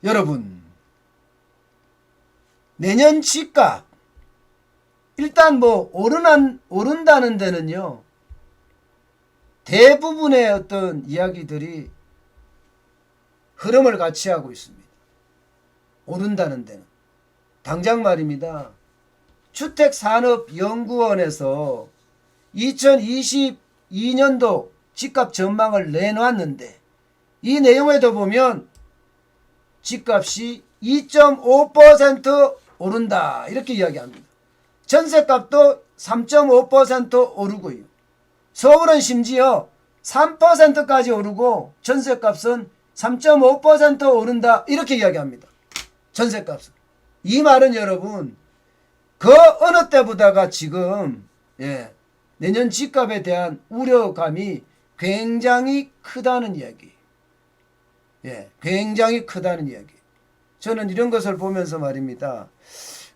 여러분, 내년 집값 일단 뭐 오른다는 데는요, 대부분의 어떤 이야기들이 흐름을 같이 하고 있습니다. 오른다는 데는. 당장 말입니다. 주택산업연구원에서 2022년도 집값 전망을 내놨는데 이 내용에도 보면 집값이 2.5% 오른다 이렇게 이야기합니다. 전세값도 3.5% 오르고요. 서울은 심지어 3%까지 오르고 전세값은 3.5% 오른다 이렇게 이야기합니다. 전세값은. 이 말은 여러분 그 어느 때보다가 지금 내년 집값에 대한 우려감이 굉장히 크다는 이야기. 굉장히 크다는 이야기. 저는 이런 것을 보면서 말입니다.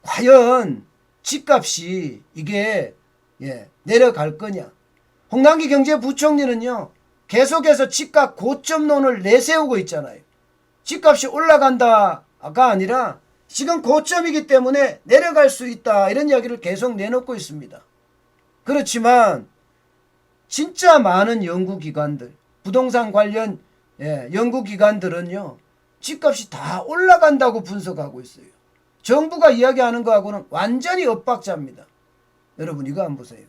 과연 집값이 이게 내려갈 거냐. 홍남기 경제부총리는요. 계속해서 집값 고점론을 내세우고 있잖아요. 집값이 올라간다가 아니라 지금 고점이기 때문에 내려갈 수 있다. 이런 이야기를 계속 내놓고 있습니다. 그렇지만 진짜 많은 연구기관들, 부동산 관련 연구기관들은요. 집값이 다 올라간다고 분석하고 있어요. 정부가 이야기하는 거하고는 완전히 엇박자입니다. 여러분 이거 한번 보세요.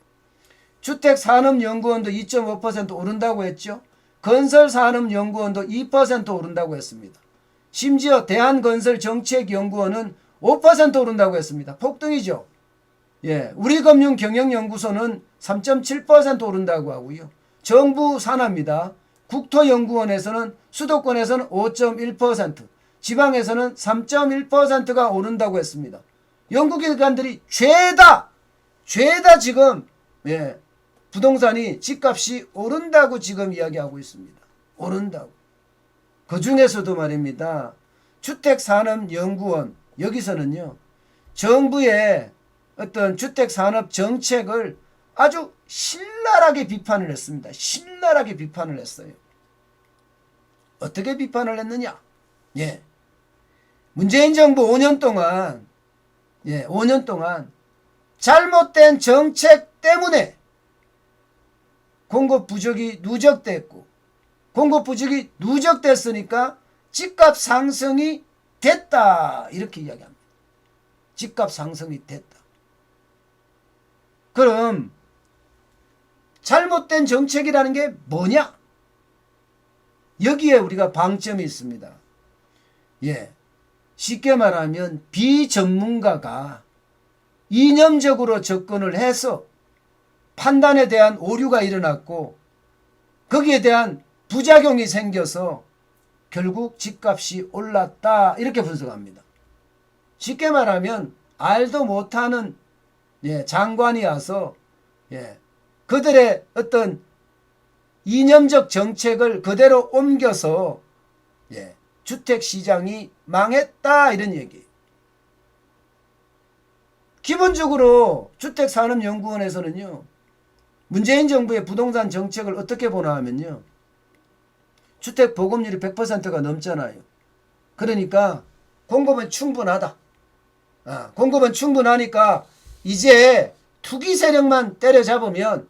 주택산업연구원도 2.5% 오른다고 했죠. 건설산업연구원도 2% 오른다고 했습니다. 심지어 대한건설정책연구원은 5% 오른다고 했습니다. 폭등이죠. 우리금융경영연구소는 3.7% 오른다고 하고요. 정부 산하입니다. 국토연구원에서는 수도권에서는 5.1%, 지방에서는 3.1%가 오른다고 했습니다. 연구기관들이 죄다 지금 부동산이 집값이 오른다고 지금 이야기하고 있습니다. 오른다고. 그 중에서도 말입니다. 주택산업연구원 여기서는요. 정부의 어떤 주택산업 정책을 아주 신랄하게 비판을 했습니다. 신랄하게 비판을 했어요. 어떻게 비판을 했느냐? 문재인 정부 5년 동안 5년 동안 잘못된 정책 때문에 공급 부족이 누적됐고 공급 부족이 누적됐으니까 집값 상승이 됐다. 이렇게 이야기합니다. 집값 상승이 됐다. 그럼 잘못된 정책이라는 게 뭐냐? 여기에 우리가 방점이 있습니다. 쉽게 말하면 비전문가가 이념적으로 접근을 해서 판단에 대한 오류가 일어났고 거기에 대한 부작용이 생겨서 결국 집값이 올랐다 이렇게 분석합니다. 쉽게 말하면 알도 못하는 장관이 와서 그들의 어떤 이념적 정책을 그대로 옮겨서 주택시장이 망했다 이런 얘기예요. 기본적으로 주택산업연구원에서는요. 문재인 정부의 부동산 정책을 어떻게 보나 하면요. 주택 보급률이 100%가 넘잖아요. 그러니까 공급은 충분하다. 공급은 충분하니까 이제 투기 세력만 때려잡으면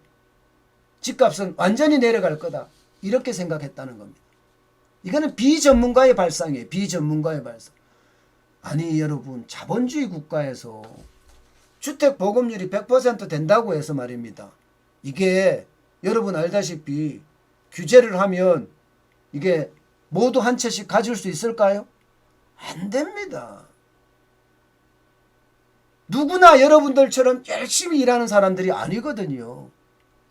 집값은 완전히 내려갈 거다. 이렇게 생각했다는 겁니다. 이거는 비전문가의 발상이에요. 비전문가의 발상. 아니 여러분 자본주의 국가에서 주택 보급률이 100% 된다고 해서 말입니다. 이게 여러분 알다시피 규제를 하면 이게 모두 한 채씩 가질 수 있을까요? 안 됩니다. 누구나 여러분들처럼 열심히 일하는 사람들이 아니거든요.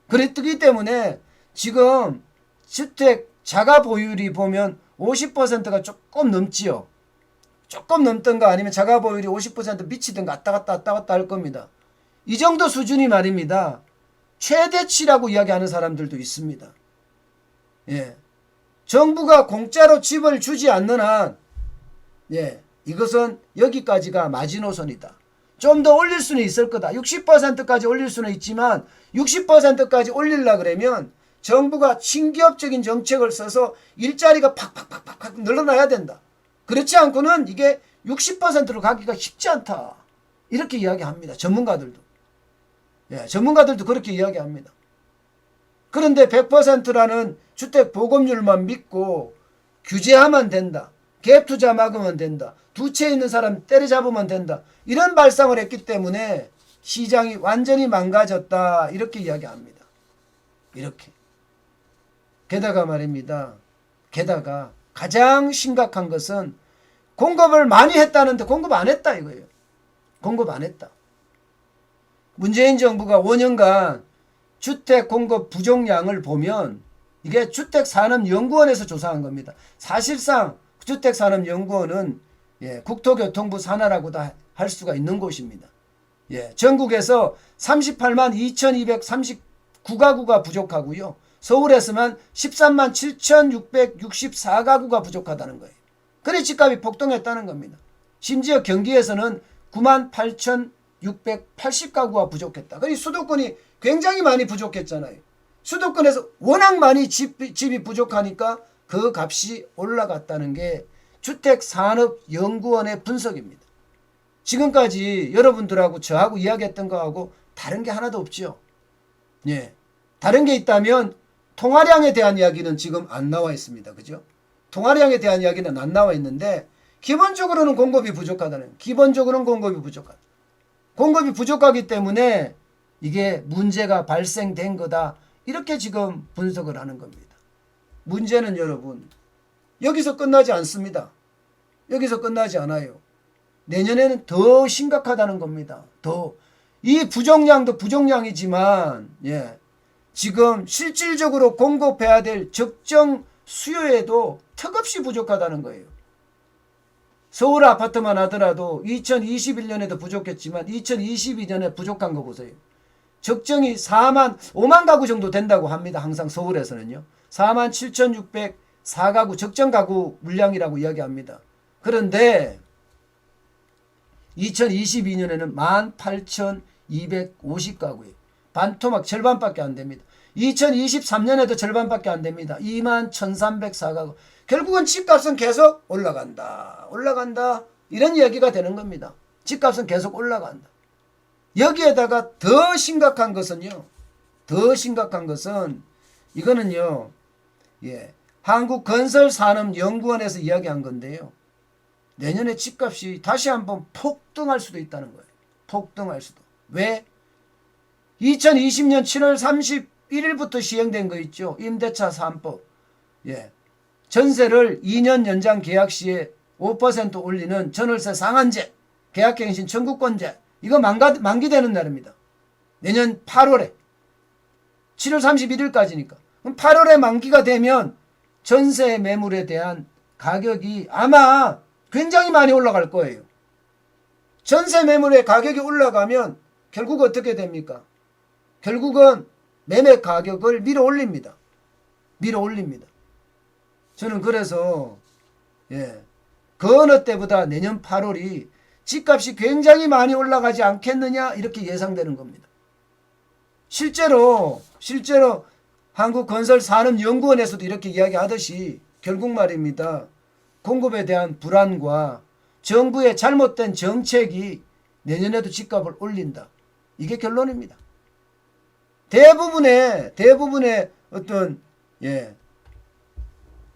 그렇기 때문에 지금 주택 자가 보유율이 보면 50%가 조금 넘지요. 조금 넘던가 아니면 자가 보유율이 50% 미치든가 왔다 갔다 할 겁니다. 이 정도 수준이 말입니다. 최대치라고 이야기하는 사람들도 있습니다. 정부가 공짜로 집을 주지 않는 한 이것은 여기까지가 마지노선이다. 좀 더 올릴 수는 있을 거다. 60%까지 올릴 수는 있지만 60%까지 올리려고 그러면 정부가 친기업적인 정책을 써서 일자리가 팍팍팍팍 늘어나야 된다. 그렇지 않고는 이게 60%로 가기가 쉽지 않다. 이렇게 이야기합니다. 전문가들도. 예, 전문가들도 그렇게 이야기합니다. 그런데 100%라는 주택 보급률만 믿고 규제하면 된다. 갭 투자 막으면 된다. 두 채 있는 사람 때려잡으면 된다. 이런 발상을 했기 때문에 시장이 완전히 망가졌다. 이렇게 이야기합니다. 이렇게. 게다가 말입니다. 게다가 가장 심각한 것은 공급을 많이 했다는데 공급 안 했다 이거예요. 공급 안 했다. 문재인 정부가 5년간 주택 공급 부족량을 보면 이게 주택산업연구원에서 조사한 겁니다. 사실상 주택산업연구원은 국토교통부 산하라고도 할 수가 있는 곳입니다. 전국에서 38만 2239가구가 부족하고요. 서울에서만 13만 7664가구가 부족하다는 거예요. 그래 집값이 폭등했다는 겁니다. 심지어 경기에서는 9만 8680가구가 부족했다. 그리고 수도권이 굉장히 많이 부족했잖아요. 수도권에서 워낙 많이 집이 부족하니까 그 값이 올라갔다는 게 주택산업연구원의 분석입니다. 지금까지 여러분들하고 저하고 이야기했던 거하고 다른 게 하나도 없죠. 다른 게 있다면 통화량에 대한 이야기는 지금 안 나와 있습니다. 그죠? 통화량에 대한 이야기는 안 나와 있는데 기본적으로는 공급이 부족하다는, 기본적으로는 공급이 부족하다. 공급이 부족하기 때문에 이게 문제가 발생된 거다. 이렇게 지금 분석을 하는 겁니다. 문제는 여러분 여기서 끝나지 않습니다. 여기서 끝나지 않아요. 내년에는 더 심각하다는 겁니다. 더. 이 부족량도 부족량이지만 지금 실질적으로 공급해야 될 적정 수요에도 턱없이 부족하다는 거예요. 서울 아파트만 하더라도 2021년에도 부족했지만 2022년에 부족한 거 보세요. 적정이 5만 가구 정도 된다고 합니다. 항상 서울에서는요. 4만 7604가구 적정 가구 물량이라고 이야기합니다. 그런데 2022년에는 18,250가구예요. 반토막 절반밖에 안 됩니다. 2023년에도 절반밖에 안 됩니다. 21,304가구. 결국은 집값은 계속 올라간다. 이런 이야기가 되는 겁니다. 집값은 계속 올라간다. 여기에다가 더 심각한 것은요. 이거는요. 한국건설산업연구원에서 이야기한 건데요. 내년에 집값이 다시 한번 폭등할 수도 있다는 거예요. 폭등할 수도. 왜? 2020년 7월 31일부터 시행된 거 있죠. 임대차 3법. 전세를 2년 연장 계약 시에 5% 올리는 전월세 상한제, 계약갱신 청구권제. 이거 만기되는 날입니다. 내년 8월에. 7월 31일까지니까. 그럼 8월에 만기가 되면 전세 매물에 대한 가격이 아마 굉장히 많이 올라갈 거예요. 전세 매물의 가격이 올라가면 결국 어떻게 됩니까? 결국은 매매 가격을 밀어 올립니다. 저는 그래서 그 어느 때보다 내년 8월이 집값이 굉장히 많이 올라가지 않겠느냐 이렇게 예상되는 겁니다. 실제로 한국건설산업연구원에서도 이렇게 이야기하듯이 결국 말입니다. 공급에 대한 불안과 정부의 잘못된 정책이 내년에도 집값을 올린다. 이게 결론입니다. 대부분의 어떤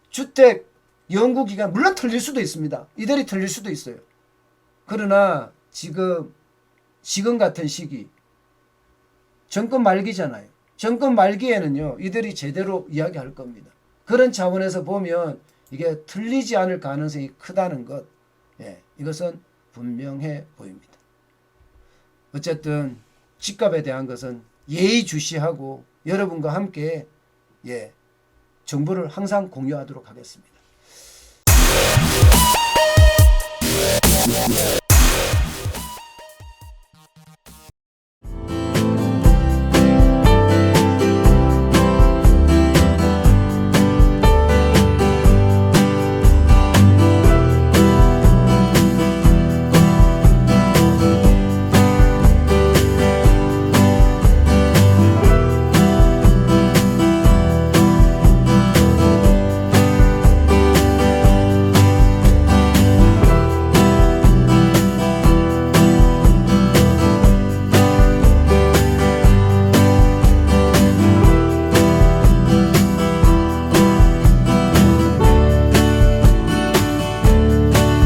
주택 연구기관 물론 틀릴 수도 있습니다. 이들이 틀릴 수도 있어요. 그러나 지금 같은 시기 정권 말기잖아요. 정권 말기에는요. 이들이 제대로 이야기할 겁니다. 그런 차원에서 보면 이게 틀리지 않을 가능성이 크다는 것. 이것은 분명해 보입니다. 어쨌든 집값에 대한 것은 예의주시하고 여러분과 함께 정보를 항상 공유하도록 하겠습니다.